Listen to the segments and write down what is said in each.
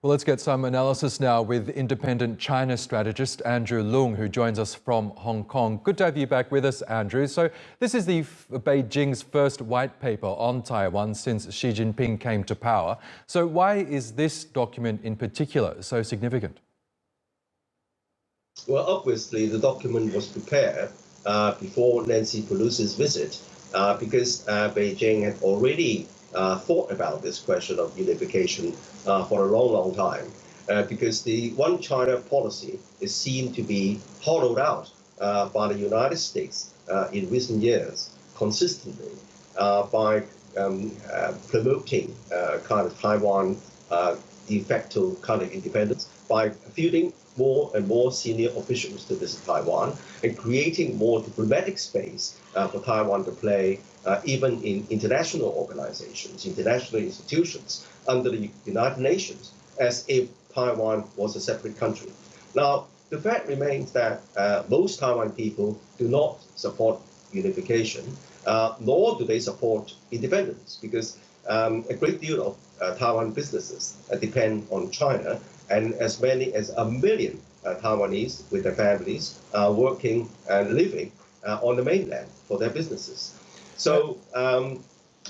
Well, let's get some analysis now with independent China strategist Andrew Leung, who joins us from Hong Kong. Good to have you back with us, Andrew. So this is Beijing's first white paper on Taiwan since Xi Jinping came to power. So why is this document in particular so significant? Well, obviously, the document was prepared before Nancy Pelosi's visit because Beijing had already thought about this question of unification for a long time, because the one China policy is seen to be hollowed out by the United States in recent years consistently by promoting kind of Taiwan de facto kind of independence, by fielding more and more senior officials to visit Taiwan and creating more diplomatic space for Taiwan to play even in international organizations, international institutions under the United Nations, as if Taiwan was a separate country. Now, the fact remains that most Taiwan people do not support unification, nor do they support independence, because a great deal of Taiwan businesses depend on China, and as many as 1 million Taiwanese with their families are working and living on the mainland for their businesses. So,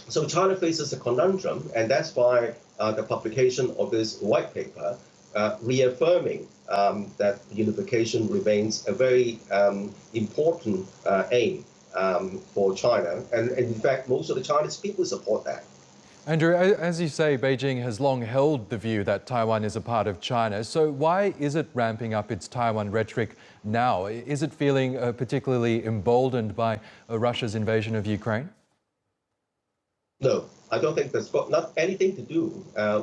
so China faces a conundrum, and that's why the publication of this white paper reaffirming that unification remains a very important aim for China, and in fact, most of the Chinese people support that. Andrew, as you say, Beijing has long held the view that Taiwan is a part of China. So why is it ramping up its Taiwan rhetoric now? Is it feeling particularly emboldened by Russia's invasion of Ukraine? No, I don't think that's got not anything to do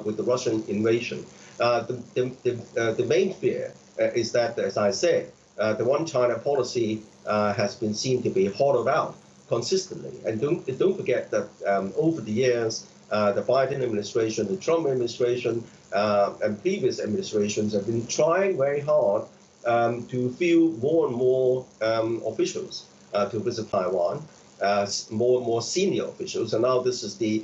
with the Russian invasion. The main fear is that, as I said, the one China policy has been seen to be hollowed out consistently. And don't forget that over the years, the Biden administration, the Trump administration, and previous administrations have been trying very hard to field more and more officials to visit Taiwan, more and more senior officials. And now this is the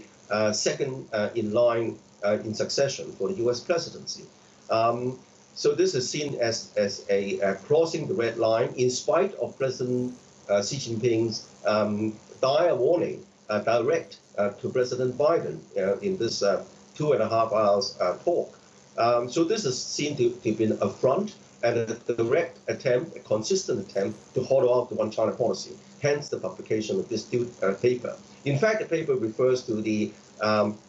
second in line in succession for the U.S. presidency. So this is seen as a crossing the red line, in spite of President Xi Jinping's dire warning, direct to President Biden in this 2.5 hours talk. So this is seen to have been an affront and a direct attempt, a consistent attempt to hollow out the one China policy, hence the publication of this paper. In fact, the paper refers to the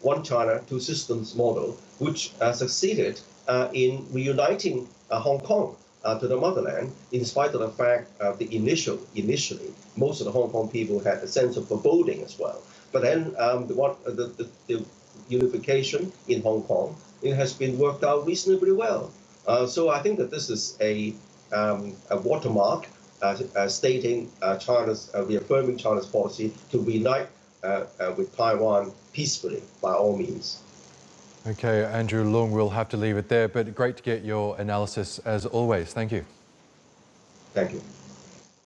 one China, two systems model, which succeeded in reuniting Hong Kong to the motherland, in spite of the fact that initially, most of the Hong Kong people had a sense of foreboding as well. But then the unification in Hong Kong, it has been worked out reasonably well. So I think that this is a watermark stating reaffirming China's policy to reunite with Taiwan peacefully, by all means. Okay, Andrew Leung, we'll have to leave it there, but great to get your analysis as always. Thank you. Thank you.